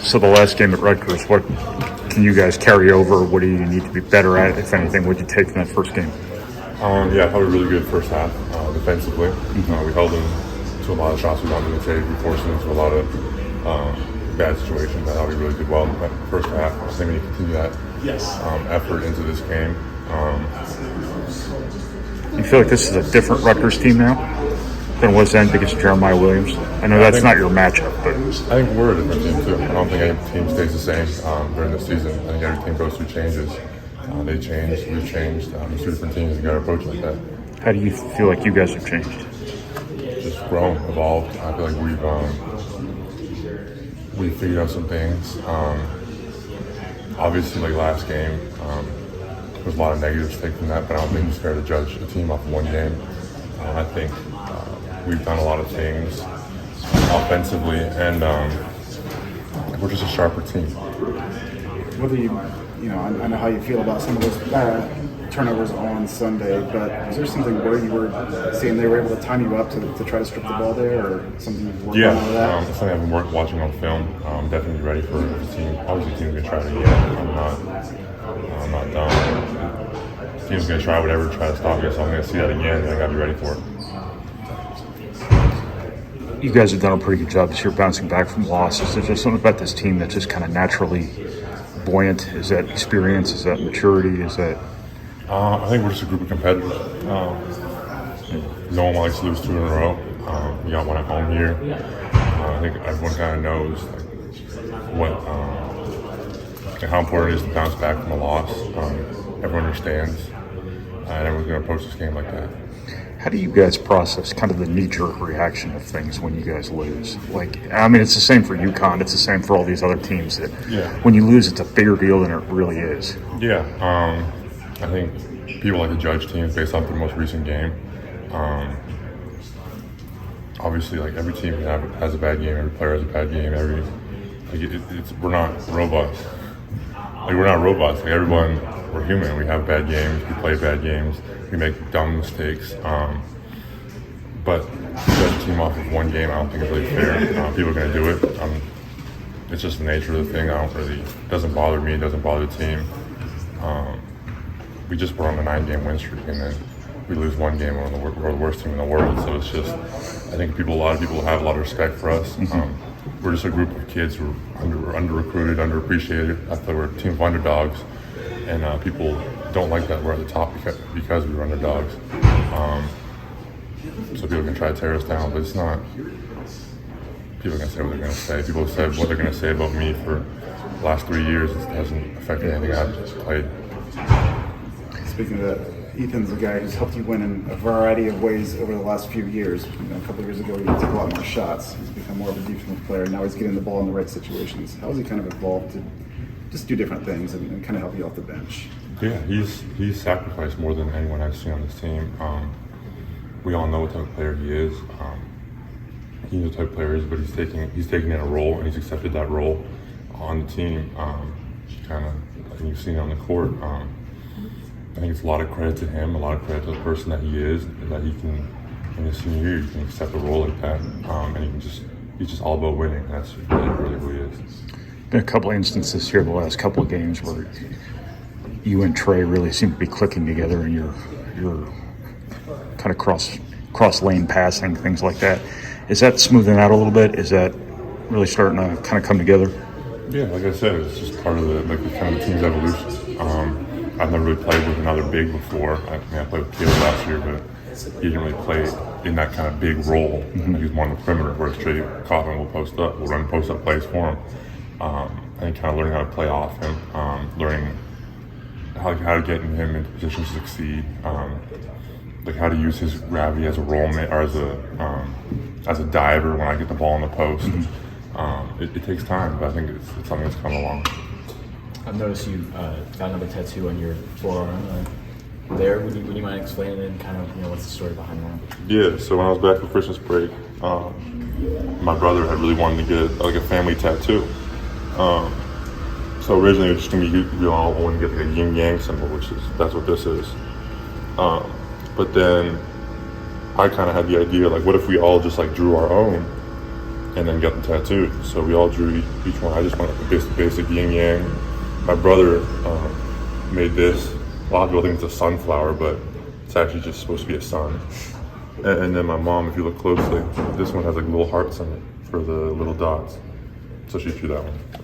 So the last game at Rutgers, what can you guys carry over? What do you need to be better at, if anything? What did you take from that first game? Yeah, probably really good first half defensively. We held them to a lot of shots we wanted to take. We forced them into a lot of bad situations. I thought we really did well in the first half. I think we need to continue that effort into this game. You feel like this is a different Rutgers team now than it was then because of Jeremiah Williams? I know that's not your matchup, but I think we're a different team too. I don't think any team stays the same during the season. I think every team goes through changes. They changed, we've changed. There's two different teams that got to approach like that. How do you feel like you guys have changed? Just grown, evolved. I feel like we've figured out some things. Obviously, like last game, there's a lot of negatives to take from that, but I don't think it's fair to judge a team off of one game. I think we've done a lot of things offensively, and we're just a sharper team. Whether I know how you feel about some of those turnovers on Sunday, but is there something where you were saying they were able to time you up to try to strip the ball there, or something you've worked on with that? It's something I've been watching on film. Definitely ready for the team. Obviously, the team's going to try it again. I'm not done. The team's going to try whatever, try to stop us. So I'm going to see that again, and I got to be ready for it. You guys have done a pretty good job this year bouncing back from losses. There's just something about this team that's just kind of naturally buoyant. Is that experience? Is that maturity? Is that... I think we're just a group of competitors. No one likes to lose 2 in a row. We got one at home here. I think everyone kind of knows how important it is to bounce back from a loss. Everyone understands, and everyone's going to approach this game like that. How do you guys process kind of the knee-jerk reaction of things when you guys lose? It's the same for UConn. It's the same for all these other teams. When you lose, it's a bigger deal than it really is. Yeah. I think people like to judge teams based off their most recent game. Obviously, like every team has a bad game. Every player has a bad game. We're not robots. We're not robots. Everyone, we're human. We have bad games. We play bad games. We make dumb mistakes. But to judge a team off of one game, I don't think it's really fair. People are going to do it. It's just the nature of the thing. It doesn't bother me. It doesn't bother the team. We just were on a 9-game win streak, and then we lose one game. We're the worst team in the world. So it's just, I think a lot of people have a lot of respect for us. We're just a group of kids who are under-recruited, underappreciated. I thought we're a team of underdogs, and people don't like that we're at the top because we were underdogs. So people can try to tear us down, but it's not. People are going to say what they're going to say. People have said what they're going to say about me for the last 3 years. It hasn't affected anything I've played. Speaking of that, Ethan's a guy who's helped you win in a variety of ways over the last few years. A couple of years ago, he took a lot more shots. He's become more of a defensive player. Now he's getting the ball in the right situations. How has he kind of evolved to just do different things and kind of help you off the bench? Yeah, he's sacrificed more than anyone I've seen on this team. We all know what type of player he is. He knows what type of player he is, but he's taking in a role, and he's accepted that role on the team. I think you've seen it on the court. I think it's a lot of credit to him, a lot of credit to the person that he is, that he can, in his senior year, he can accept a role like that, and he's just all about winning. That's really who he is. Been a couple of instances here the last couple of games where you and Trey really seem to be clicking together, and you're kind of cross lane passing, things like that. Is that smoothing out a little bit? Is that really starting to kind of come together? Yeah, like I said, it's just part of the team's evolution. I've never really played with another big before. I played with Caleb last year, but he didn't really play in that kind of big role. He was more on the perimeter, whereas Trey Kaufman will post up. We'll run post-up plays for him. I think kind of learning how to play off him, learning how to get him in positions to succeed, how to use his gravity as a role-mate or as a diver when I get the ball in the post. It takes time, but I think it's something that's come along. I've noticed you got another tattoo on your forearm. Would you mind explaining it and kind of what's the story behind that? Yeah, so when I was back for Christmas break, my brother had really wanted to get a family tattoo. So originally it was just gonna be we all wanted to get a yin yang symbol, that's what this is. But then I kind of had the idea, what if we all just drew our own and then got them tattooed. So we all drew each one. I just went like a basic yin yang. My brother made this. A lot of people think it's a sunflower, but it's actually just supposed to be a sun. And then my mom, if you look closely, this one has like little hearts on it for the little dots. So she drew that one.